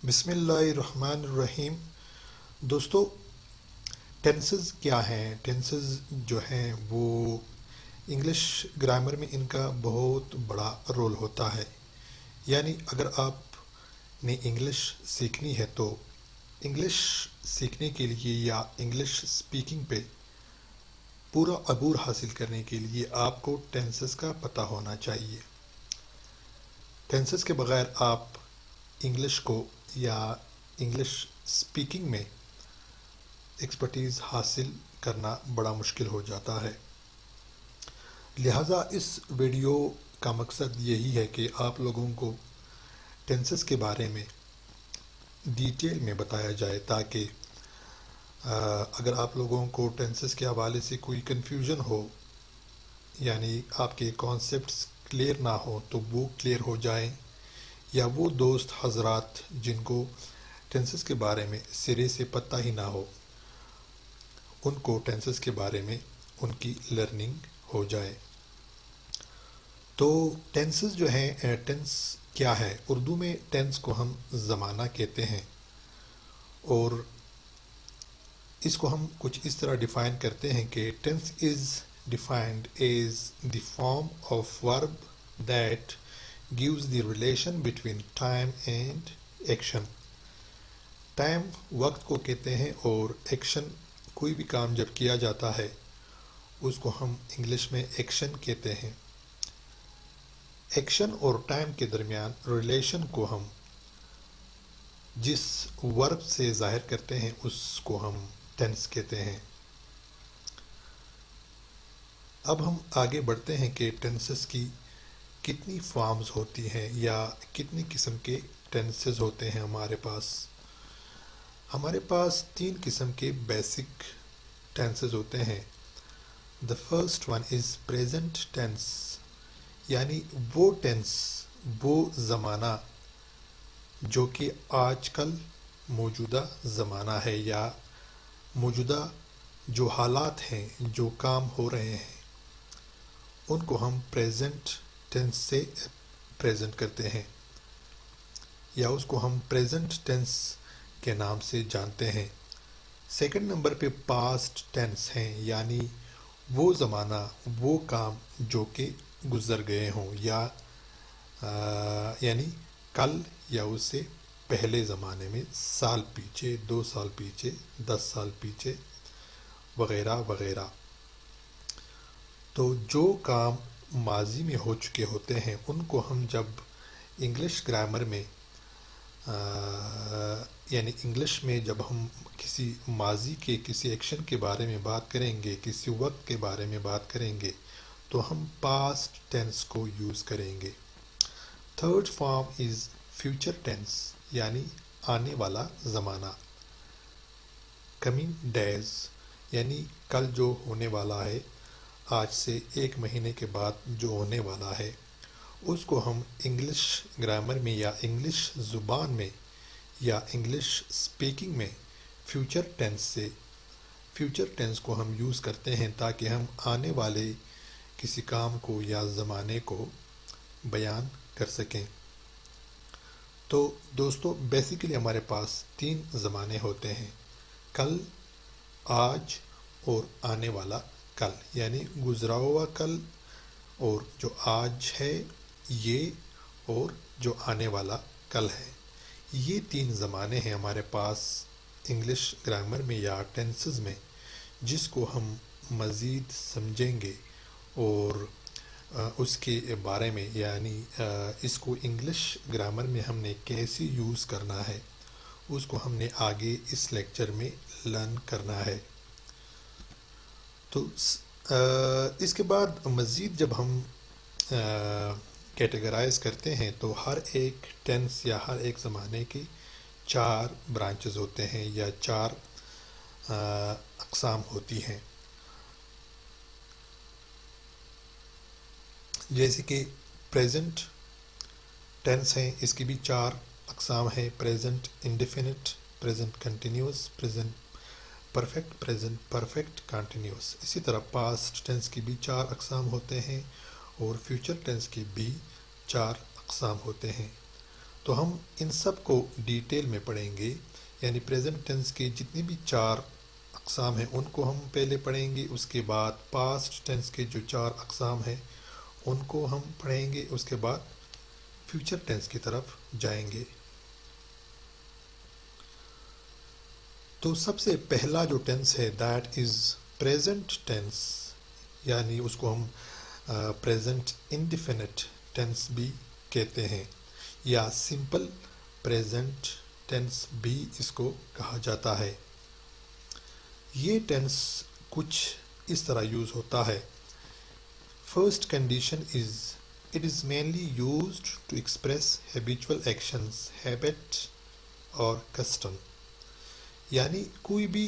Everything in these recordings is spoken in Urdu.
بسم اللہ الرحمن الرحیم۔ دوستو، ٹینسز کیا ہیں؟ ٹینسز جو ہیں وہ انگلش گرامر میں ان کا بہت بڑا رول ہوتا ہے۔ یعنی اگر آپ نے انگلش سیکھنی ہے تو انگلش سیکھنے کے لیے یا انگلش سپیکنگ پہ پورا عبور حاصل کرنے کے لیے آپ کو ٹینسز کا پتہ ہونا چاہیے۔ ٹینسز کے بغیر آپ انگلش کو یا انگلش سپیکنگ میں ایکسپرٹیز حاصل کرنا بڑا مشکل ہو جاتا ہے۔ لہٰذا اس ویڈیو کا مقصد یہی ہے کہ آپ لوگوں کو ٹینسز کے بارے میں ڈیٹیل میں بتایا جائے تاکہ اگر آپ لوگوں کو ٹینسز کے حوالے سے کوئی کنفیوژن ہو، یعنی آپ کے کانسیپٹس کلیئر نہ ہو تو وہ کلیئر ہو جائیں، یا وہ دوست حضرات جن کو ٹینسز کے بارے میں سرے سے پتہ ہی نہ ہو ان کو ٹینسز کے بارے میں ان کی لرننگ ہو جائے۔ تو ٹینسز جو ہیں، ٹینس کیا ہے؟ اردو میں ٹینس کو ہم زمانہ کہتے ہیں، اور اس کو ہم کچھ اس طرح ڈیفائن کرتے ہیں کہ tense is defined as the form of verb that gives the relation between time and action۔ Time وقت کو کہتے ہیں، اور ایکشن کوئی بھی کام جب کیا جاتا ہے اس کو ہم انگلش میں ایکشن کہتے ہیں۔ ایکشن اور ٹائم کے درمیان ریلیشن کو ہم جس ورب سے ظاہر کرتے ہیں اس کو ہم ٹینس کہتے ہیں۔ اب ہم آگے بڑھتے ہیں کہ ٹینسز کی کتنی فارمز ہوتی ہیں یا کتنی قسم کے ٹینسز ہوتے ہیں ہمارے پاس۔ ہمارے پاس 3 قسم کے بیسک ٹینسز ہوتے ہیں۔ The first one is present tense، یعنی وہ ٹینس، وہ زمانہ جو کہ آج کل موجودہ زمانہ ہے، یا موجودہ جو حالات ہیں، جو کام ہو رہے ہیں، ان کو ہم پریزنٹ ٹینس سے پریزنٹ کرتے ہیں، یا اس کو ہم پریزنٹ ٹینس کے نام سے جانتے ہیں۔ سیکنڈ نمبر پہ پاسٹ ٹینس ہیں، یعنی وہ زمانہ، وہ کام جو کہ گزر گئے ہوں، یا یعنی کل یا اس سے پہلے زمانے میں، سال پیچھے، 2 سال پیچھے، 10 سال پیچھے، وغیرہ وغیرہ۔ تو جو کام ماضی میں ہو چکے ہوتے ہیں ان کو ہم جب انگلش گرامر میں یعنی انگلش میں جب ہم کسی ماضی کے کسی ایکشن کے بارے میں بات کریں گے، کسی وقت کے بارے میں بات کریں گے، تو ہم پاسٹ ٹینس کو یوز کریں گے۔ Third form is future tennis, یعنی آنے والا زمانہ۔ کمنگ ڈیز، یعنی کل جو ہونے والا ہے، آج سے 1 مہینے کے بعد جو ہونے والا ہے، اس کو ہم انگلش گرامر میں یا انگلش زبان میں یا انگلش سپیکنگ میں فیوچر ٹینس کو ہم یوز کرتے ہیں تاکہ ہم آنے والے کسی کام کو یا زمانے کو بیان کر سکیں۔ تو دوستو، بیسیکلی ہمارے پاس 3 زمانے ہوتے ہیں: کل، آج اور آنے والا کل، یعنی گزرا ہوا کل، اور جو آج ہے یہ، اور جو آنے والا کل ہے۔ یہ 3 زمانے ہیں ہمارے پاس انگلش گرامر میں یا ٹینسز میں، جس کو ہم مزید سمجھیں گے، اور اس کے بارے میں، یعنی اس کو انگلش گرامر میں ہم نے کیسے یوز کرنا ہے، اس کو ہم نے آگے اس لیکچر میں لرن کرنا ہے۔ تو اس کے بعد مزید جب ہم کیٹیگرائز کرتے ہیں تو ہر ایک ٹینس یا ہر ایک زمانے کے 4 برانچز ہوتے ہیں یا 4 اقسام ہوتی ہیں۔ جیسے کہ پریزنٹ ٹینس ہیں، اس کی بھی 4 اقسام ہیں: present indefinite, present continuous, present perfect, present perfect continuous. اسی طرح پاسٹ ٹینس کی بھی 4 اقسام ہوتے ہیں، اور فیوچر ٹینس کی بھی 4 اقسام ہوتے ہیں۔ تو ہم ان سب کو ڈیٹیل میں پڑھیں گے، یعنی پریزنٹ ٹینس کے جتنے بھی 4 اقسام ہیں ان کو ہم پہلے پڑھیں گے، اس کے بعد پاسٹ ٹینس کے جو 4 اقسام ہیں ان کو ہم پڑھیں گے، اس کے بعد فیوچر ٹینس کی طرف جائیں گے۔ تو سب سے پہلا جو ٹینس ہے دیٹ از پریزنٹ ٹینس، یعنی اس کو ہم پریزنٹ انڈیفینٹ ٹینس بھی کہتے ہیں، یا سمپل پریزنٹ ٹینس بھی اس کو کہا جاتا ہے۔ یہ ٹینس کچھ اس طرح یوز ہوتا ہے۔ First condition is it is mainly used to express habitual actions, habit اور کسٹم، یعنی کوئی بھی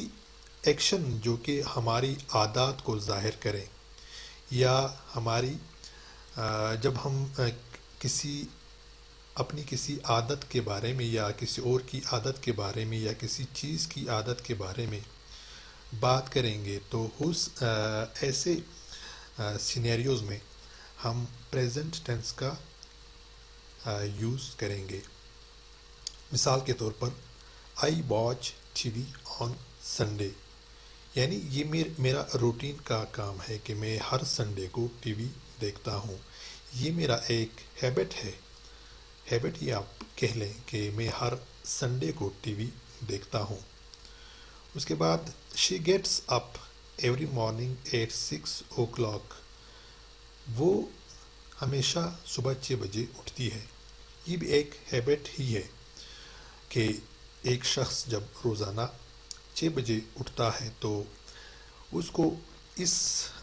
ایکشن جو کہ ہماری عادات کو ظاہر کرے، یا ہماری جب ہم اپنی کسی عادت کے بارے میں یا کسی اور کی عادت کے بارے میں یا کسی چیز کی عادت کے بارے میں بات کریں گے تو اس ایسے سینیریوز میں ہم پریزنٹ ٹینس کا یوز کریں گے۔ مثال کے طور پر I watch TV on Sunday, یعنی یہ میرا روٹین کا کام ہے کہ میں ہر سنڈے کو ٹی وی دیکھتا ہوں، یہ میرا ایک ہیبٹ ہے، ہیبٹ یہ آپ کہہ لیں کہ میں ہر سنڈے کو ٹی وی دیکھتا ہوں۔ اس کے بعد she gets up every morning at 6 o'clock، وہ ہمیشہ صبح 6 بجے اٹھتی ہے۔ یہ بھی ایک ہیبٹ ہی ہے کہ ایک شخص جب روزانہ 6 بجے اٹھتا ہے تو اس کو اس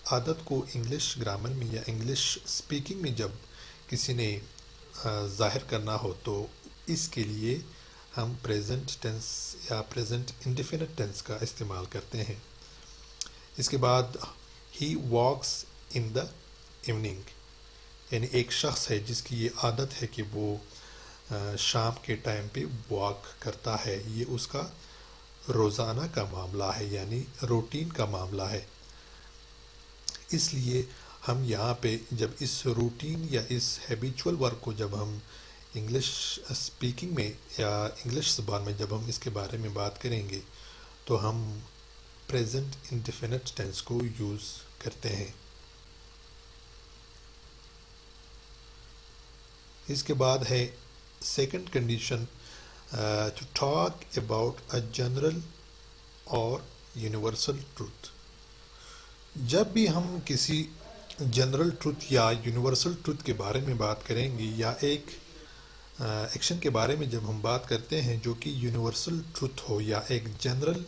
عادت کو انگلش گرامر میں یا انگلش اسپیکنگ میں جب کسی نے ظاہر کرنا ہو تو اس کے لیے ہم پریزنٹ ٹینس یا پریزنٹ انڈیفینٹ ٹینس کا استعمال کرتے ہیں۔ اس کے بعد he walks in the evening, یعنی ایک شخص ہے جس کی یہ عادت ہے کہ وہ شام کے ٹائم پہ واک کرتا ہے، یہ اس کا روزانہ کا معاملہ ہے، یعنی روٹین کا معاملہ ہے۔ اس لیے ہم یہاں پہ جب اس روٹین یا اس ہیبیچول ورک کو جب ہم انگلش اسپیکنگ میں یا انگلش زبان میں جب ہم اس کے بارے میں بات کریں گے تو ہم پریزنٹ انڈیفینٹ ٹینس کو یوز کرتے ہیں۔ اس کے بعد ہے second condition to talk about a general اور یونیورسل ٹروتھ۔ جب بھی ہم کسی جنرل ٹروتھ یا یونیورسل ٹروتھ کے بارے میں بات کریں گے یا ایک ایکشن کے بارے میں جب ہم بات کرتے ہیں جو کہ یونیورسل ٹروتھ ہو یا ایک جنرل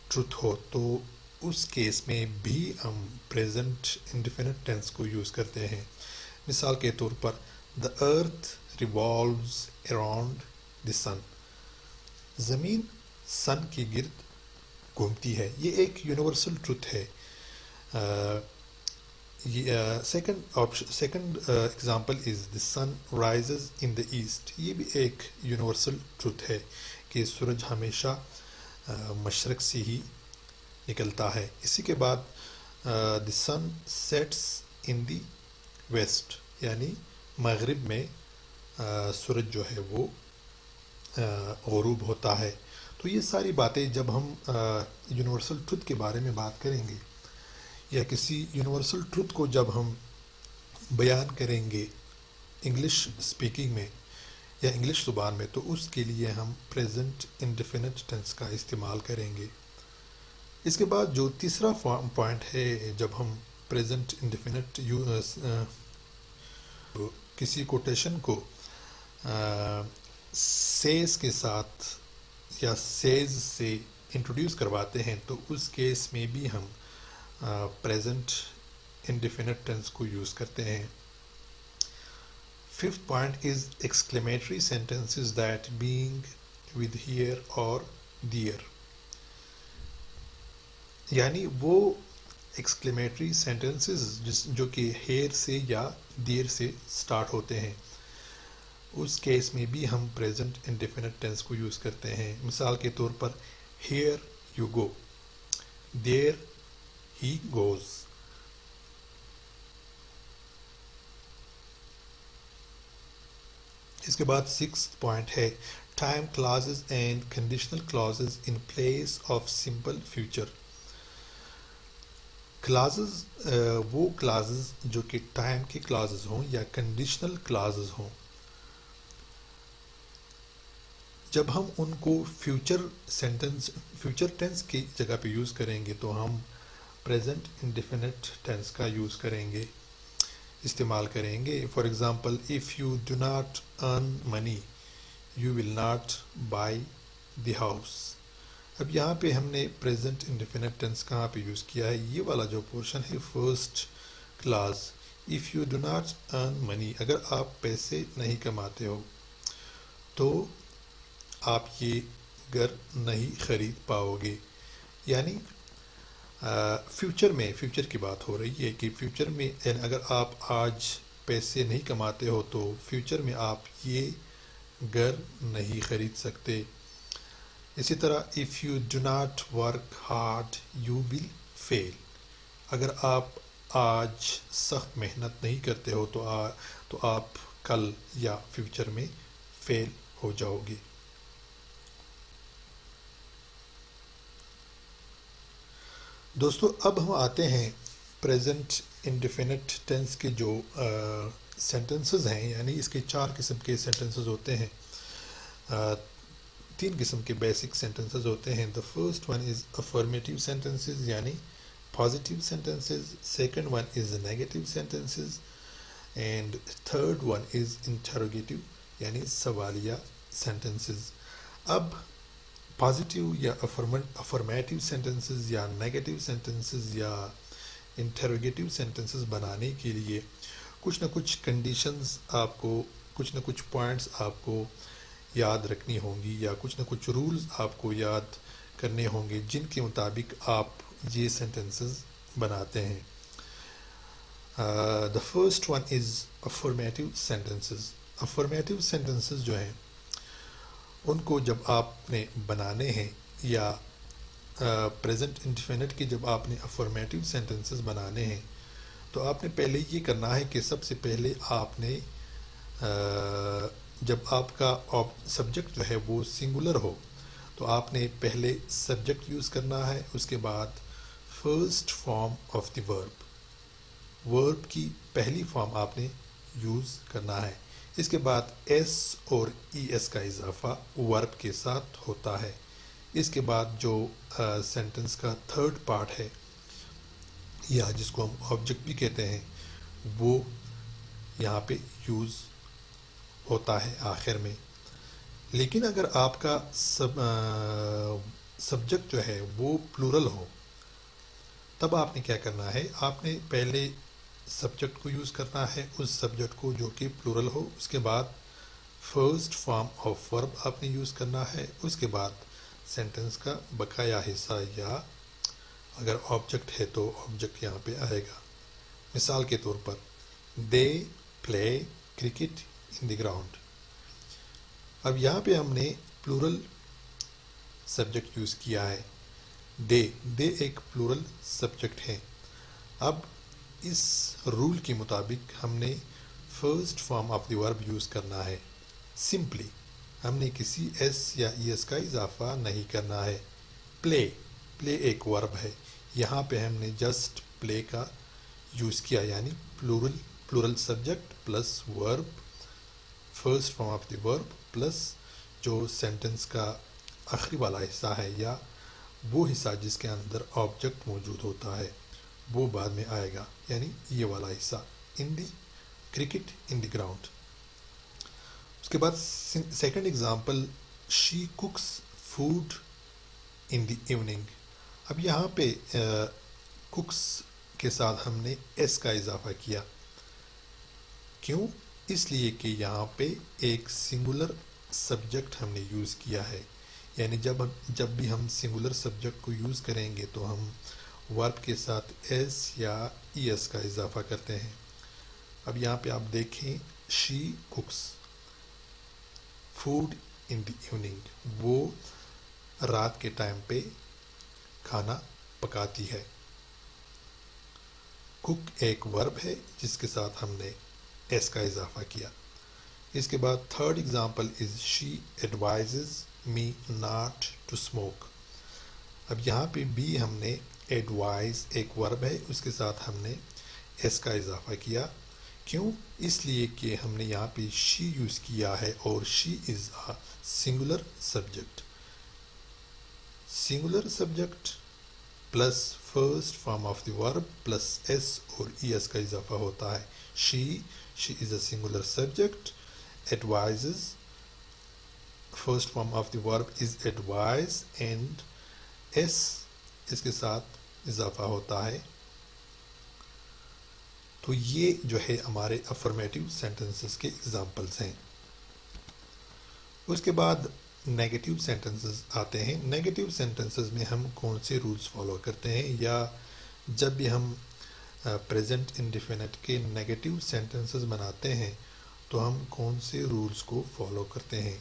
ٹروتھ ہو تو اس کیس میں بھی ہم پریزنٹ انڈیفینٹ ٹینس کو یوز کرتے ہیں۔ مثال کے طور پر دا ارتھ ریوالوز اراؤنڈ دی سن، زمین سن کے گرد گھومتی ہے، یہ ایک یونیورسل ٹروتھ ہے۔ Second example is the sun rises in the east, یہ بھی ایک یونیورسل ٹروتھ ہے کہ سورج ہمیشہ مشرق سے ہی نکلتا ہے۔ اسی کے بعد دی سن سیٹس ان دی ویسٹ، یعنی مغرب میں سورج جو ہے وہ غروب ہوتا ہے۔ تو یہ ساری باتیں جب ہم یونیورسل ٹروتھ کے بارے میں بات کریں گے یا کسی یونیورسل ٹروتھ کو جب ہم بیان کریں گے انگلش اسپیکنگ میں یا انگلش زبان میں تو اس کے لیے ہم پریزنٹ انڈیفینٹ ٹینس کا استعمال کریں گے۔ اس کے بعد جو تیسرا پوائنٹ ہے جب ہم پریزنٹ انڈیفینٹ کسی کوٹیشن کو سیز کے ساتھ یا سیز سے انٹروڈیوس کرواتے ہیں تو اس کیس میں بھی ہم پریزنٹ انڈیفینٹ ٹینس کو یوز کرتے ہیں۔ Fifth point is exclamatory sentences that بینگ ود ہیئر اور دیئر، یعنی وہ ایکسکلیمیٹری سینٹینسز جو کہ ہیئر سے یا دیر سے سٹارٹ ہوتے ہیں، اس کیس میں بھی ہم پریزنٹ انڈیفینٹ ٹینس کو یوز کرتے ہیں۔ مثال کے طور پر here you go, there he goes. اس کے بعد 6 پوائنٹ ہے time clauses and conditional clauses in place of simple future. Clauses وہ کلازز جو کہ ٹائم کے کلازز ہوں یا کنڈیشنل کلازز ہوں، جب ہم ان کو فیوچر ٹینس کی جگہ پہ یوز کریں گے تو ہم پریزنٹ انڈیفینٹ ٹینس کا یوز کریں گے، استعمال کریں گے. For example if you do not earn money you will not by the house. اب یہاں پہ ہم نے پریزنٹ انڈیفینٹ ٹینس کہاں پہ یوز کیا ہے؟ یہ والا جو پورشن ہے first class, if you do not earn money, اگر آپ پیسے نہیں کماتے ہو تو آپ یہ گھر نہیں خرید پاؤ گے. یعنی فیوچر کی بات ہو رہی ہے کہ فیوچر میں یعنی اگر آپ آج پیسے نہیں کماتے ہو تو فیوچر میں آپ یہ گھر نہیں خرید سکتے. اسی طرح if you do not work hard you will fail, اگر آپ آج سخت محنت نہیں کرتے ہو تو آپ کل یا فیوچر میں فیل ہو جاؤ گے. دوستو اب ہم آتے ہیں پریزنٹ انڈیفینٹ ٹینس کے جو سینٹنسز ہیں، یعنی اس کے 4 قسم کے سینٹنسز ہوتے ہیں، 3 قسم کے بیسک سینٹنسز ہوتے ہیں. The first one is affirmative sentences یعنی positive sentences, second one is negative sentences, and third one is interrogative یعنی سوالیہ سینٹنسز. اب پازیٹیو یا افرمیٹیو سینٹنسز یا نیگیٹیو سینٹنسز یا انٹروگیٹیو سینٹنسز بنانے کے لیے کچھ نہ کچھ کنڈیشنز آپ کو، کچھ نہ کچھ پوائنٹس آپ کو یاد رکھنی ہوں گی یا کچھ نہ کچھ رولز آپ کو یاد کرنے ہوں گے جن کے مطابق آپ یہ سینٹنسز بناتے ہیں. The first one is affirmative sentences. Affirmative sentences جو ہیں ان کو جب آپ نے بنانے ہیں یا پریزنٹ انڈیفینٹ کے جب آپ نے افرمیٹیو سینٹنسز بنانے ہیں تو آپ نے پہلے یہ کرنا ہے کہ سب سے پہلے آپ نے جب آپ کا سبجیکٹ جو ہے وہ سنگولر ہو تو آپ نے پہلے سبجیکٹ یوز کرنا ہے، اس کے بعد فرسٹ فارم آف دی ورب کی پہلی فارم آپ نے یوز کرنا ہے. اس کے بعد ایس اور ای ایس کا اضافہ ورب کے ساتھ ہوتا ہے. اس کے بعد جو سینٹنس کا تھرڈ پارٹ ہے یا جس کو ہم آبجیکٹ بھی کہتے ہیں وہ یہاں پہ یوز ہوتا ہے آخر میں. لیکن اگر آپ کا سبجیکٹ جو ہے وہ پلورل ہو تب آپ نے کیا کرنا ہے؟ آپ نے پہلے سبجیکٹ کو یوز کرنا ہے، اس سبجیکٹ کو جو کہ پلورل ہو، اس کے بعد فرسٹ فارم آف ورب آپ نے یوز کرنا ہے، اس کے بعد سینٹنس کا بقایا حصہ یا اگر آبجیکٹ ہے تو آبجیکٹ یہاں پہ آئے گا. مثال کے طور پر دے play cricket in the ground. اب یہاں پہ ہم نے پلورل سبجیکٹ یوز کیا ہے، دے ایک پلورل سبجیکٹ ہے. اب اس رول کے مطابق ہم نے فرسٹ فارم آف دی ورب یوز کرنا ہے. سمپلی ہم نے کسی ایس یا ای ایس کا اضافہ نہیں کرنا ہے. پلے ایک ورب ہے، یہاں پہ ہم نے جسٹ پلے کا یوز کیا یعنی پلورل سبجیکٹ پلس ورب، first form of the verb plus جو سینٹنس کا آخری والا حصہ ہے یا وہ حصہ جس کے اندر آبجیکٹ موجود ہوتا ہے وہ بعد میں آئے گا، یعنی یہ والا حصہ ان دی کرکٹ ان دی گراؤنڈ. اس کے بعد second example she کوکس food in the evening. اب یہاں پہ کوکس کے ساتھ ہم نے ایس کا اضافہ کیا. کیوں؟ اس لیے کہ یہاں پہ ایک سنگولر سبجیکٹ ہم نے یوز کیا ہے، یعنی جب بھی ہم سنگولر سبجیکٹ کو یوز کریں گے تو ہم ورب کے ساتھ ایس یا ای ایس کا اضافہ کرتے ہیں. اب یہاں پہ آپ دیکھیں شی کوکس فوڈ ان دی ایوننگ، وہ رات کے ٹائم پہ کھانا پکاتی ہے. کوک ایک ورب ہے جس کے ساتھ ہم نے ایس کا اضافہ کیا. اس کے بعد third example is she advises me not to smoke. اب یہاں پہ بھی ہم نے ایڈوائز ایک ورب ہے، اس کے ساتھ ہم نے ایس کا اضافہ کیا. کیوں؟ اس لیے کہ ہم نے یہاں پہ شی یوز کیا ہے اور she is a singular subject. Singular subject plus first form of the verb plus S اور ای ایس کا اضافہ ہوتا ہے. She is a singular subject. Advises first form of the verb is advise and S اس کے ساتھ اضافہ ہوتا ہے. تو یہ جو ہے ہمارے افرمیٹیو سینٹنسز کے اگزامپلس ہیں. اس کے بعد نیگیٹیو سینٹنسز آتے ہیں. نیگیٹیو سینٹنسز میں ہم کون سے رولز فالو کرتے ہیں، یا جب بھی ہم پریزنٹ انڈیفینٹ کے نیگیٹیو سینٹنسز بناتے ہیں تو ہم کون سے رولز کو فالو کرتے ہیں.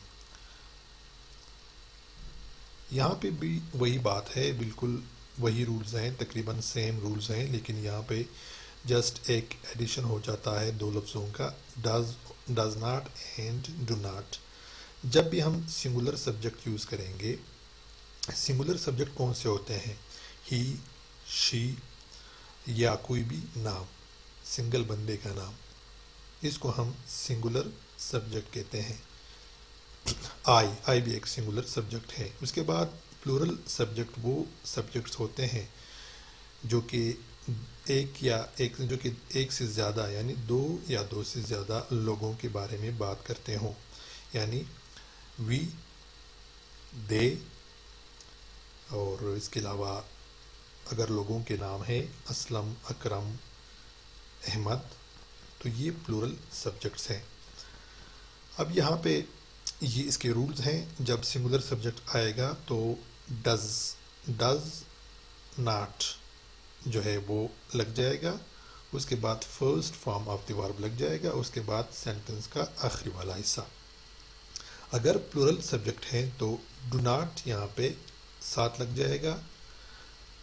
یہاں پہ بھی وہی بات ہے، بالکل وہی رولز ہیں، تقریباً سیم رولز ہیں، لیکن یہاں پہ جسٹ ایک ایڈیشن ہو جاتا ہے دو لفظوں کا، does not and do not. جب بھی ہم سنگولر سبجیکٹ یوز کریں گے، سنگولر سبجیکٹ کون سے ہوتے ہیں؟ ہی، شی یا کوئی بھی نام، سنگل بندے کا نام، اس کو ہم سنگولر سبجیکٹ کہتے ہیں. آئی بھی ایک سنگولر سبجیکٹ ہے. اس کے بعد پلورل سبجیکٹ وہ سبجیکٹس ہوتے ہیں جو کہ ایک سے زیادہ یعنی دو یا دو سے زیادہ لوگوں کے بارے میں بات کرتے ہوں. یعنی وی، دے، اور اس کے علاوہ اگر لوگوں کے نام ہیں اسلم، اکرم، احمد، تو یہ پلورل سبجیکٹس ہیں. اب یہاں پہ یہ اس کے رولز ہیں. جب سنگولر سبجیکٹ آئے گا تو ڈز ناٹ جو ہے وہ لگ جائے گا، اس کے بعد فرسٹ فارم آف دی ورب لگ جائے گا، اس کے بعد سینٹنس کا آخری والا حصہ. اگر پلورل سبجیکٹ ہیں تو ڈو ناٹ یہاں پہ ساتھ لگ جائے گا،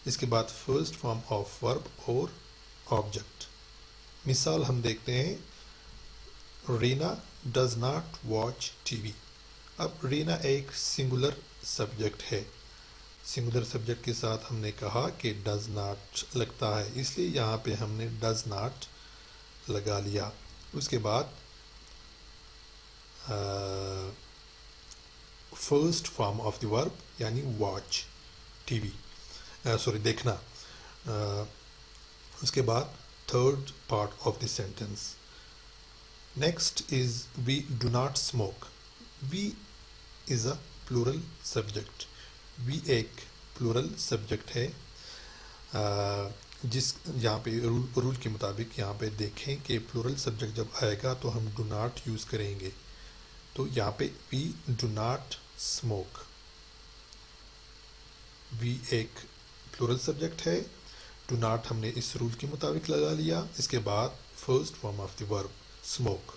اس کے بعد فرسٹ فارم آف ورب اور آبجیکٹ. مثال ہم دیکھتے ہیں، Reena does not watch TV. اب رینا ایک سنگولر سبجیکٹ ہے، سنگولر سبجیکٹ کے ساتھ ہم نے کہا کہ ڈز ناٹ لگتا ہے، اس لیے یہاں پہ ہم نے ڈز ناٹ لگا لیا. اس کے بعد فرسٹ فارم آف دی ورب یعنی واچ، ٹی وی، دیکھنا. اس کے بعد third part of the sentence. Next is we do not smoke. We is a plural subject. We ایک پلورل سبجیکٹ ہے. جس یہاں پہ رول کے مطابق یہاں پہ دیکھیں کہ پلورل سبجیکٹ جب آئے گا تو ہم ڈو ناٹ یوز کریں گے. تو یہاں پہ وی ڈو ناٹ اسموک. وی ایک پلورل سبجیکٹ ہے، ڈو ناٹ ہم نے اس رول کے مطابق لگا لیا. اس کے بعد first form of the verb smoke.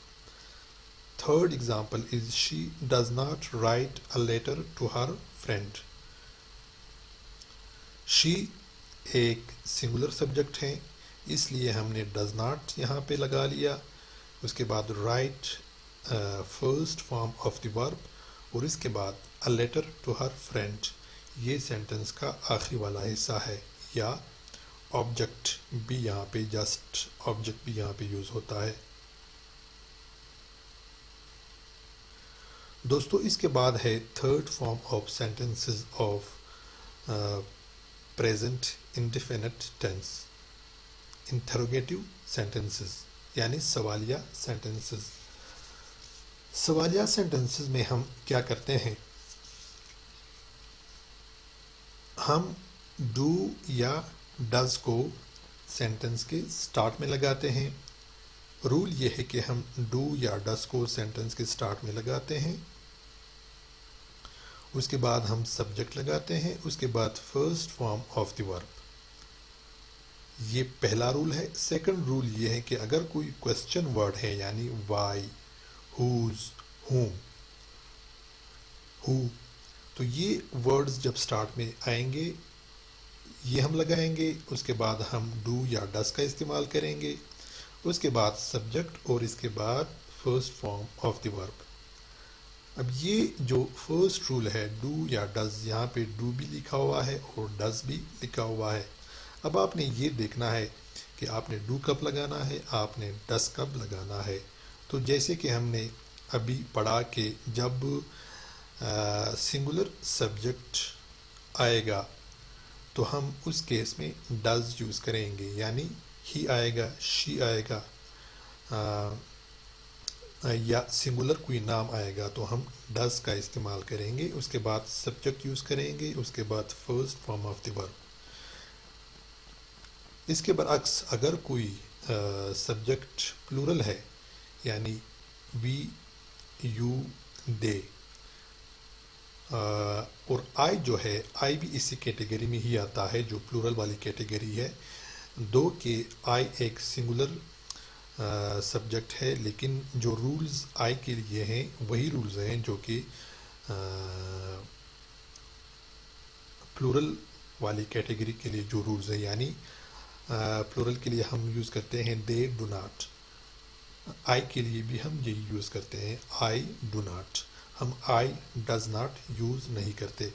Third example is she does not write a letter to her friend. She ایک سنگولر سبجیکٹ ہے، اس لیے ہم نے ڈز ناٹ یہاں پہ لگا لیا. اس کے بعد right first form of the ورب اور اس کے بعد اے لیٹر ٹو ہر فرینڈ. یہ سینٹنس کا آخری والا حصہ ہے. یا آبجیکٹ بھی یہاں پہ جسٹ آبجیکٹ بھی یہاں پہ یوز ہوتا ہے. دوستو اس کے بعد ہے third form of sentences of present indefinite tense, interrogative sentences یعنی سوالیہ سینٹنسز. سوالیہ سینٹنسز میں ہم کیا کرتے ہیں؟ ہم ڈو یا ڈز کو سینٹنس کے سٹارٹ میں لگاتے ہیں. رول یہ ہے کہ ہم ڈو یا ڈز کو سینٹنس کے سٹارٹ میں لگاتے ہیں، اس کے بعد ہم سبجیکٹ لگاتے ہیں، اس کے بعد فرسٹ فارم آف دی ورب. یہ پہلا رول ہے. سیکنڈ رول یہ ہے کہ اگر کوئی کویسچن ورڈ ہے یعنی وائی، ہوز، ہوم، ہو، تو یہ ورڈز جب سٹارٹ میں آئیں گے یہ ہم لگائیں گے. اس کے بعد ہم ڈو یا ڈز کا استعمال کریں گے، اس کے بعد سبجیکٹ اور اس کے بعد first form of the verb. اب یہ جو فرسٹ رول ہے ڈو یا ڈز، یہاں پہ ڈو بھی لکھا ہوا ہے اور ڈز بھی لکھا ہوا ہے. اب آپ نے یہ دیکھنا ہے کہ آپ نے ڈو کب لگانا ہے، آپ نے ڈز کب لگانا ہے. تو جیسے کہ ہم نے ابھی پڑھا کہ جب سنگولر سبجیکٹ آئے گا تو ہم اس کیس میں ڈز یوز کریں گے، یعنی ہی آئے گا، شی آئے گا، یا سنگولر کوئی نام آئے گا تو ہم ڈز کا استعمال کریں گے. اس کے بعد سبجیکٹ یوز کریں گے، اس کے بعد فرسٹ فارم آف دی ورب. اس کے برعکس اگر کوئی سبجیکٹ پلورل ہے، یعنی وی، یو، دے، اور آئی جو ہے، آئی بھی اسی کیٹیگری میں ہی آتا ہے جو پلورل والی کیٹیگری ہے. دو کہ آئی ایک سنگولر سبجیکٹ ہے، لیکن جو رولز آئی کے لیے ہیں وہی رولز ہیں جو کہ پلورل والی کیٹیگری کے لیے جو رولز ہیں. یعنی پلورل کے لیے ہم یوز کرتے ہیں دے ڈو ناٹ، آئی کے لیے بھی ہم یہی یوز کرتے ہیں آئی ڈو ناٹ، ہم آئی ڈز ناٹ یوز نہیں کرتے.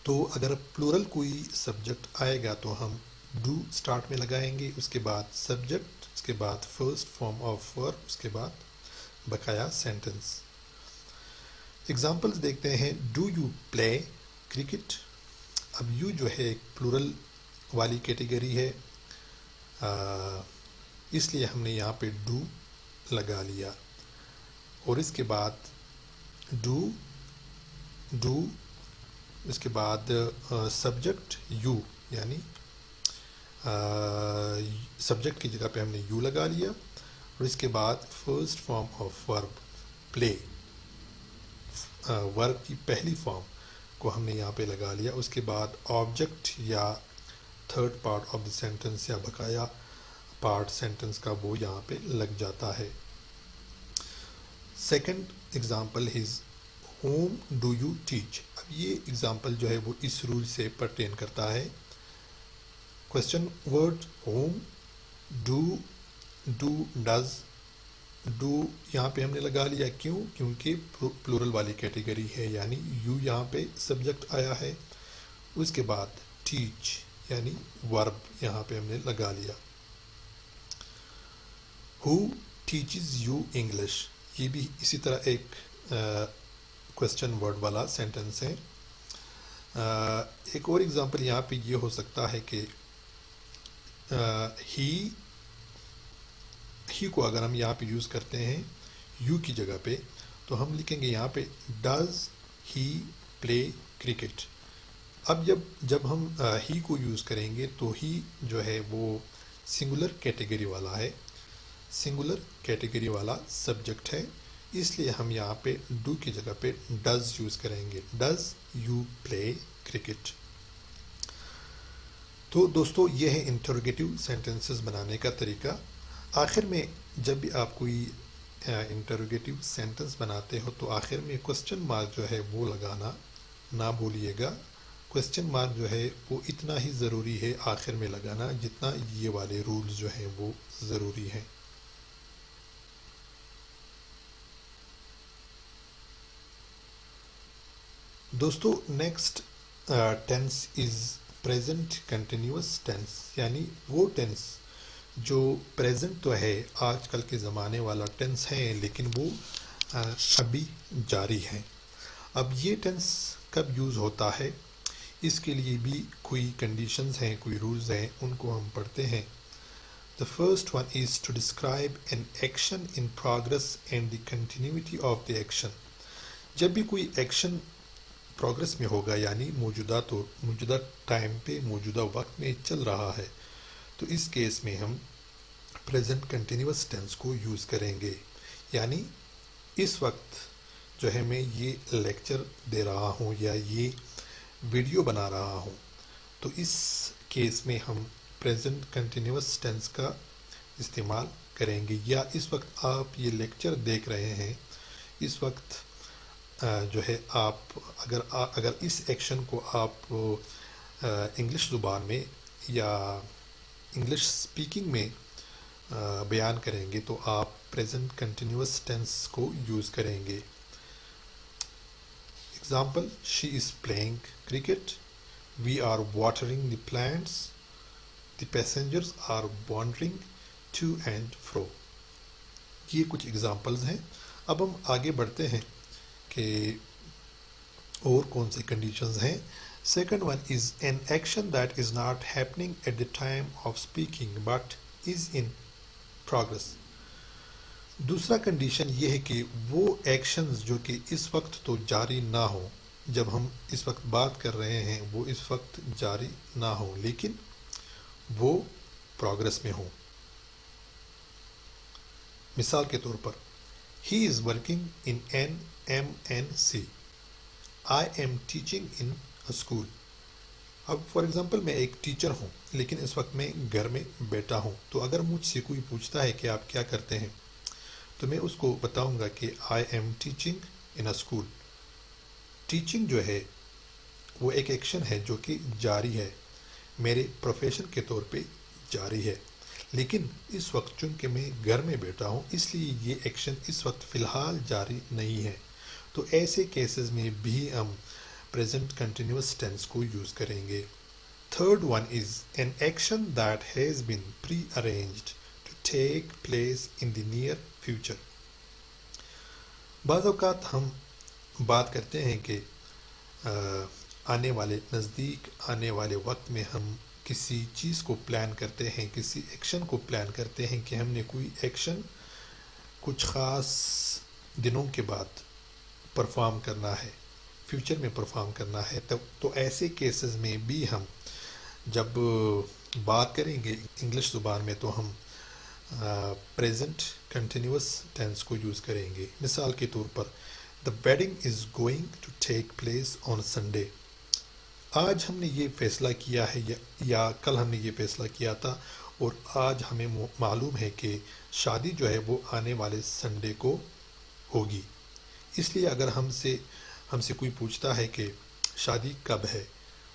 تو اگر پلورل کوئی سبجیکٹ آئے گا تو ہم ڈو سٹارٹ میں لگائیں گے، اس کے بعد سبجیکٹ، اس کے بعد فرسٹ فارم آف ورب، اس کے بعد بقایا سینٹنس. اگزامپلز دیکھتے ہیں. Do you play cricket? اب یو جو ہے ایک پلورل والی کیٹیگری ہے، اس لیے ہم نے یہاں پہ ڈو لگا لیا، اور اس کے بعد ڈو اس کے بعد سبجیکٹ یو، یعنی سبجیکٹ کی جگہ پہ ہم نے یو لگا لیا، اور اس کے بعد فرسٹ فارم آف ورب پلے، ورب کی پہلی فارم کو ہم نے یہاں پہ لگا لیا. اس کے بعد آبجیکٹ یا third part of the sentence یا بقایا پارٹ سینٹنس کا وہ یہاں پہ لگ جاتا ہے. Second example is home do you teach? اب یہ ایگزامپل جو ہے وہ اس رول سے پرٹین کرتا ہے. Question word home, do does, do یہاں پہ ہم نے لگا لیا، کیوں؟ کیونکہ پلورل والی کیٹیگری ہے، یعنی یو یہاں پہ سبجیکٹ آیا ہے. اس کے بعد ٹیچ یعنی ورب یہاں پہ ہم نے لگا لیا. Who teaches you English? یہ بھی اسی طرح ایک کوشچن ورڈ والا سینٹنس ہے. ایک اور ایگزامپل یہاں پہ یہ ہو سکتا ہے کہ ہی کو اگر ہم یہاں پہ یوز کرتے ہیں یو کی جگہ پہ تو ہم لکھیں گے یہاں پہ ڈز ہی پلے کرکٹ. اب جب ہم ہی کو یوز کریں گے تو ہی جو ہے وہ سنگولر کیٹیگری والا ہے، سنگولر کیٹیگری والا سبجیکٹ ہے، اس لیے ہم یہاں پہ ڈو کی جگہ پہ ڈز یوز کریں گے، ڈز یو پلے کرکٹ. تو دوستو یہ ہے انٹروگیٹو سینٹنسز بنانے کا طریقہ. آخر میں جب بھی آپ کوئی انٹروگیٹو سینٹنس بناتے ہو تو آخر میں کوسچن مارک جو ہے وہ لگانا نہ بھولیے گا. کوسچن مارک جو ہے وہ اتنا ہی ضروری ہے آخر میں لگانا جتنا یہ والے رولز جو ہیں وہ ضروری ہیں. دوستو next tense is present continuous tense, یعنی وہ ٹینس جو پریزنٹ تو ہے، آج کل کے زمانے والا ٹینس ہے، لیکن وہ ابھی جاری ہے. اب یہ ٹینس کب یوز ہوتا ہے، اس کے لیے بھی کوئی کنڈیشنز ہیں، کوئی رولز ہیں، ان کو ہم پڑھتے ہیں. The first one is to describe an action in progress and the continuity of the action. جب بھی کوئی ایکشن پروگرس میں ہوگا، یعنی موجودہ ٹائم پہ، موجودہ وقت میں چل رہا ہے، تو اس کیس میں ہم پریزنٹ کنٹینیوس ٹینس کو یوز کریں گے. یعنی اس وقت جو ہے میں یہ لیکچر دے رہا ہوں یا یہ ویڈیو بنا رہا ہوں، تو اس کیس میں ہم پریزنٹ کنٹینیوس ٹینس کا استعمال کریں گے. یا اس وقت آپ یہ لیکچر دیکھ رہے ہیں، اس وقت جو ہے آپ اگر اس ایکشن کو آپ انگلش زبان میں یا انگلش سپیکنگ میں بیان کریں گے تو آپ پریزنٹ کنٹینیوس ٹینس کو یوز کریں گے. Example: she is playing cricket, we are watering the plants, the passengers are wandering to and fro. یہ کچھ ایگزامپلز ہیں. اب ہم آگے بڑھتے ہیں کہ اور کون سی کنڈیشنز ہیں. Second one is an action that is not happening at the time of speaking but is in progress. دوسرا کنڈیشن یہ ہے کہ وہ ایکشنز جو کہ اس وقت تو جاری نہ ہوں، جب ہم اس وقت بات کر رہے ہیں وہ اس وقت جاری نہ ہوں لیکن وہ پروگرس میں ہوں. مثال کے طور پر: he is working in an M N C, I am teaching in school. اب فار ایگزامپل میں ایک ٹیچر ہوں لیکن اس وقت میں گھر میں بیٹھا ہوں، تو اگر مجھ سے کوئی پوچھتا ہے کہ آپ کیا کرتے ہیں تو میں اس کو بتاؤں گا کہ آئی am teaching in school. Teaching جو ہے وہ ایک ایکشن ہے جو کہ جاری ہے، میرے پروفیشن کے طور پہ جاری ہے، لیکن اس وقت چونکہ میں گھر میں بیٹھا ہوں اس لیے یہ ایکشن اس وقت فی الحال جاری نہیں ہے. تو ایسے کیسز میں بھی ہم پریزنٹ کنٹینیوس ٹینس کو یوز کریں گے. Third one is an action that has been prearranged to take place in the near future. بعض اوقات ہم بات کرتے ہیں کہ آنے والے نزدیک آنے والے وقت میں ہم کسی چیز کو پلان کرتے ہیں، کسی ایکشن کو پلان کرتے ہیں کہ ہم نے کوئی ایکشن کچھ خاص دنوں کے بعد پرفارم کرنا ہے، فیوچر میں پرفارم کرنا ہے. تو ایسے کیسز میں بھی ہم جب بات کریں گے انگلش زبان میں تو ہم پریزنٹ کنٹینیوس ٹینس کو یوز کریں گے. مثال کے طور پر: the wedding is going to take place on Sunday. آج ہم نے یہ فیصلہ کیا ہے یا کل ہم نے یہ فیصلہ کیا تھا اور آج ہمیں معلوم ہے کہ شادی جو ہے وہ آنے والے سنڈے کو ہوگی. اس لیے اگر ہم سے کوئی پوچھتا ہے کہ شادی کب ہے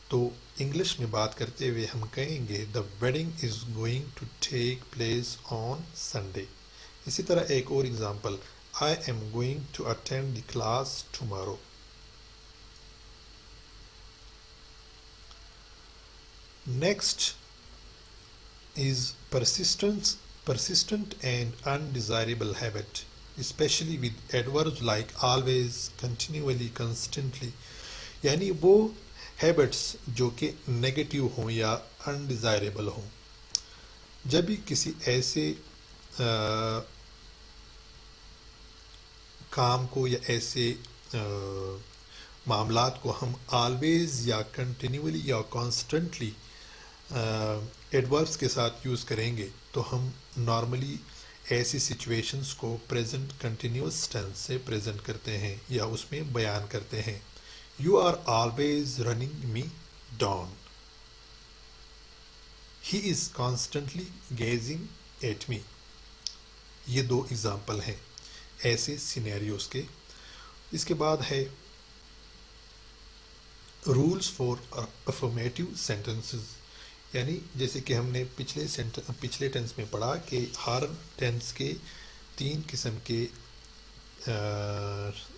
تو انگلش میں بات کرتے ہوئے ہم کہیں گے the wedding is going to take place on Sunday. اسی طرح ایک اور example: I'm going to attend the class tomorrow. Next is persistent and undesirable habit, especially with adverbs like always, continually, constantly. یعنی وہ ہیبٹس جو کہ نگیٹیو ہوں یا انڈیزائریبل ہوں. جب بھی کسی ایسے کام کو یا ایسے معاملات کو ہم آلویز یا کنٹینیولی یا کانسٹنٹلی ایڈوربس کے ساتھ یوز کریں گے تو ہم نارملی ایسی سچویشنز کو پریزنٹ کنٹینیوس ٹینس سے پریزنٹ کرتے ہیں یا اس میں بیان کرتے ہیں. You are always running me down. He is constantly gazing at me. یہ دو ایگزامپل ہیں ایسے سینیریوز کے. اس کے بعد ہے رولز فار افرمیٹیو سینٹنسز. یعنی جیسے کہ ہم نے پچھلے ٹینس میں پڑھا کہ ہر ٹینس کے 3 قسم کے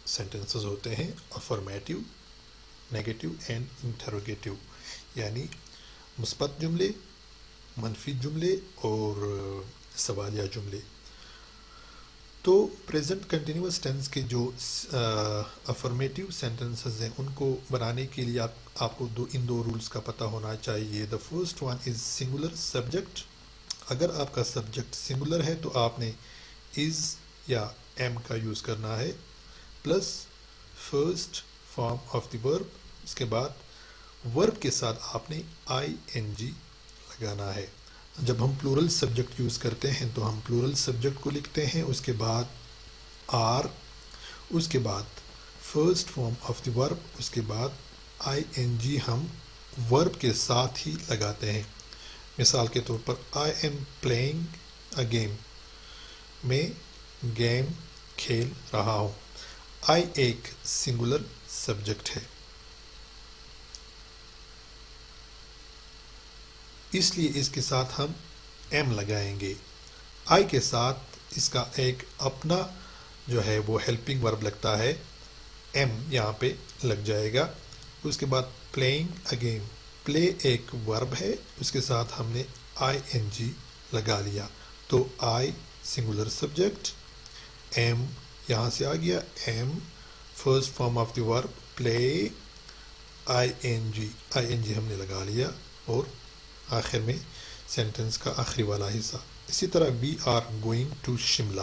سینٹنسز ہوتے ہیں: افرمیٹیو، نیگیٹو اینڈ انٹروگیٹو. یعنی مثبت جملے، منفی جملے اور سوالیہ جملے. تو پریزنٹ کنٹینیوس ٹینس کے جو افرمیٹیو سینٹنسز ہیں ان کو بنانے کے لیے آپ کو ان دو رولز کا پتہ ہونا چاہیے. دا first one is singular subject. اگر آپ کا سبجیکٹ سنگولر ہے تو آپ نے از یا ایم کا یوز کرنا ہے plus first form of the ورب. اس کے بعد ورب کے ساتھ آپ نے آئی این جی لگانا ہے. جب ہم پلورل سبجیکٹ یوز کرتے ہیں تو ہم پلورل سبجیکٹ کو لکھتے ہیں، اس کے بعد آر، اس کے بعد فرسٹ فارم آف دی ورب، اس کے بعد آئی این جی ہم ورب کے ساتھ ہی لگاتے ہیں. مثال کے طور پر I am playing a game. میں گیم کھیل رہا ہوں. آئی ایک سنگولر سبجیکٹ ہے اس لیے اس کے ساتھ ہم ایم لگائیں گے. آئی کے ساتھ اس کا ایک اپنا جو ہے وہ ہیلپنگ ورب لگتا ہے، ایم یہاں پہ لگ جائے گا. اس کے بعد پلینگ اگین، پلے ایک ورب ہے، اس کے ساتھ ہم نے آئی این جی لگا لیا، تو آئی سنگولر سبجیکٹ، ایم یہاں سے آ گیا، am first form of the verb play, I N G ہم نے لگا لیا، اور آخر میں سینٹنس کا آخری والا حصہ. اسی طرح we are going to Shimla,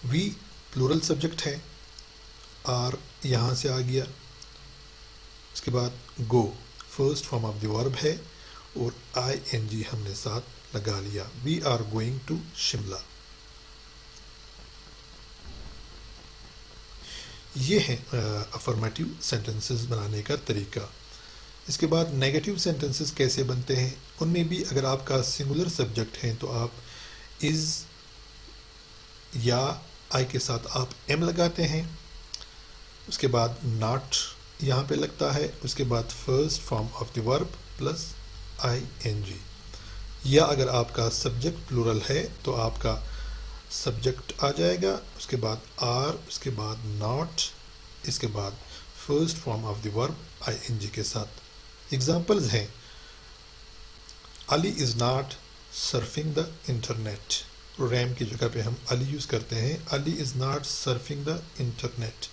we plural subject ہے، آر یہاں سے آ گیا، اس کے بعد go first form of the verb ہے، اور آئی این جی ہم نے ساتھ لگا لیا، we are going to Shimla. یہ ہے افرمیٹیو سینٹنسز بنانے کا طریقہ. اس کے بعد نیگیٹو سینٹنسز کیسے بنتے ہیں، ان میں بھی اگر آپ کا سنگولر سبجیکٹ ہے تو آپ از یا آئی کے ساتھ آپ ایم لگاتے ہیں، اس کے بعد ناٹ یہاں پہ لگتا ہے، اس کے بعد first form of the verb plus I N G. یا اگر آپ کا سبجیکٹ پلورل ہے تو آپ کا سبجیکٹ آ جائے گا، اس کے بعد آر، اس کے بعد ناٹ، اس کے بعد فرسٹ فارم آف دی ورب آئی این جی کے ساتھ. ایگزامپلز ہیں، Ali is not surfing the internet, ریم کی جگہ پہ ہم علی یوز کرتے ہیں، Ali is not surfing the internet.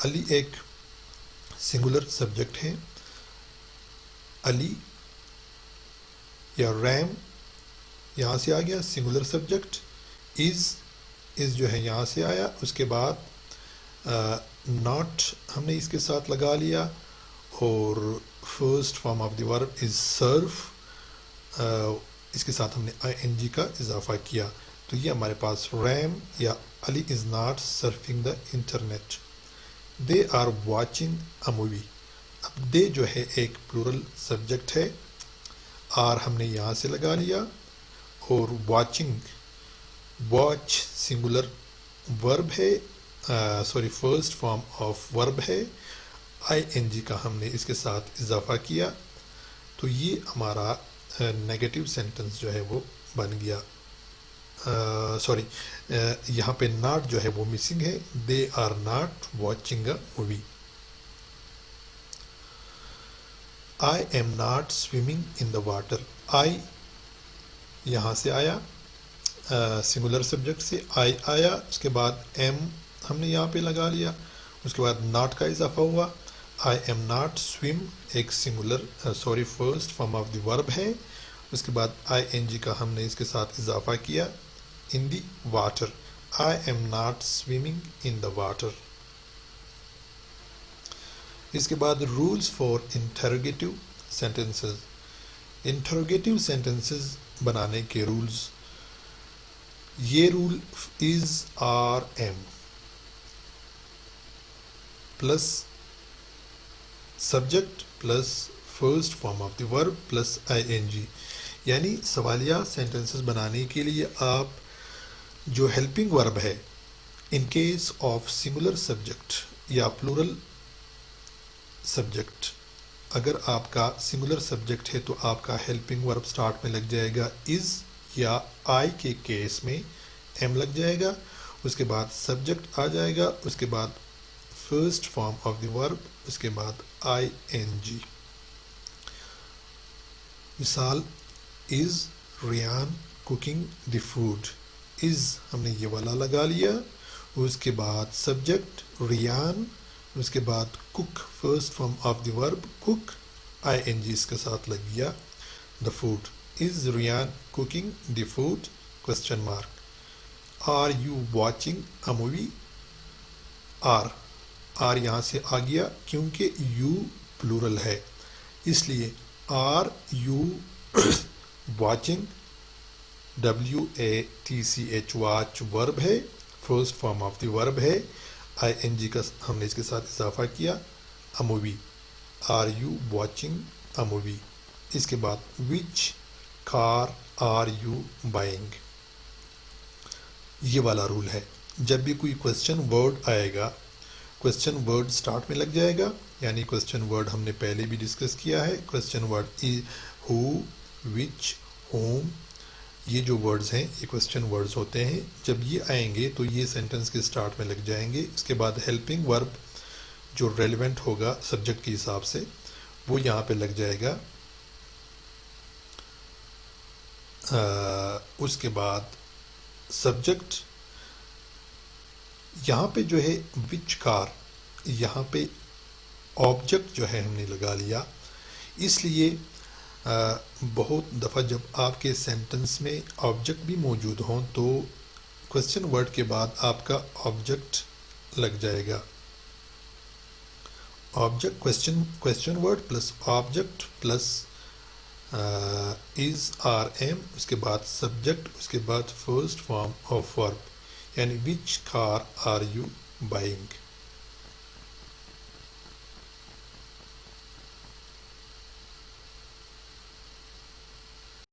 Ali ایک سنگولر سبجیکٹ ہے، علی یا ریم یہاں سے آ گیا سنگولر سبجیکٹ، از جو ہے یہاں سے آیا، اس کے بعد ناٹ ہم نے اس کے ساتھ لگا لیا، اور first form of the verb is Surf, اس کے ساتھ ہم نے آئی این جی کا اضافہ کیا. تو یہ ہمارے پاس ریم یا Ali is not surfing the internet. They are watching a movie, اب دے جو ہے ایک پلورل سبجیکٹ ہے، آر ہم نے یہاں سے لگا لیا، اور واچنگ، واچ سنگولر ورب ہے، فرسٹ فارم آف ورب ہے، آئی این جی کا ہم نے اس کے ساتھ اضافہ کیا. تو یہ ہمارا نیگیٹو سینٹنس جو ہے وہ بن گیا. یہاں پہ ناٹ جو ہے وہ مسنگ ہے، they are not watching a movie. I am not swimming in the water, I یہاں سے آیا سنگولر سبجیکٹ سے، آئی آیا، اس کے بعد ایم ہم نے یہاں پہ لگا لیا، اس کے بعد ناٹ کا اضافہ ہوا. آئی ایم ناٹ سوئم ایک first form of the verb ہے، اس کے بعد آئی این جی کا ہم نے اس کے ساتھ اضافہ کیا، in the water, I am not swimming in the water. اس کے بعد rules for interrogative sentences, interrogative sentences بنانے کے رولز، یہ rule is are am plus subject plus first form of the verb plus I N G. یعنی سوالیہ سینٹنسز بنانے کے لیے آپ جو ہیلپنگ ورب ہے، in case of singular subject یا پلورل سبجیکٹ، اگر آپ کا سنگولر سبجیکٹ ہے تو آپ کا ہیلپنگ ورب سٹارٹ میں لگ جائے گا از، یا آئی کے کیس میں ایم لگ جائے گا، اس کے بعد سبجیکٹ آ جائے گا، اس کے بعد فرسٹ فارم آف دی ورب، اس کے بعد آئی این جی. مثال، از ریان کوکنگ دی فوڈ، از ہم نے یہ والا لگا لیا، اس کے بعد سبجیکٹ ریان، اس کے بعد cook first form of the verb cook, I N G اس کے ساتھ لگ گیا، the food. Is Ryan cooking the food question mark. Are you watching a movie, are یہاں سے آ گیا کیونکہ یو پلورل ہے، اس لیے are you watching, WATCH watch verb ہے، first form of the verb ہے، آئی این جی کا ہم نے اس کے ساتھ اضافہ کیا، a movie, are you watching a movie. اس کے بعد which car are you buying, یہ والا رول ہے. جب بھی کوئی کوشچن ورڈ آئے گا، کوشچن ورڈ سٹارٹ میں لگ جائے گا، یعنی کوشچن ورڈ ہم نے پہلے بھی ڈسکس کیا ہے، کوشچن ورڈ ہو، وچ، ہوم، یہ جو ورڈز ہیں یہ کوسچن ورڈز ہوتے ہیں. جب یہ آئیں گے تو یہ سینٹنس کے سٹارٹ میں لگ جائیں گے. اس کے بعد ہیلپنگ ورب جو ریلیونٹ ہوگا سبجیکٹ کے حساب سے وہ یہاں پہ لگ جائے گا. اس کے بعد سبجیکٹ یہاں پہ جو ہے وچ کار، یہاں پہ آبجیکٹ جو ہے ہم نے لگا لیا. اس لیے بہت دفعہ جب آپ کے سینٹنس میں آبجیکٹ بھی موجود ہوں تو کوسچن ورڈ کے بعد آپ کا آبجیکٹ لگ جائے گا. Object question word plus object plus is are am, اس کے بعد سبجیکٹ، اس کے بعد فرسٹ فارم آف ورب یعنی وچ کار آر یو بائنگ.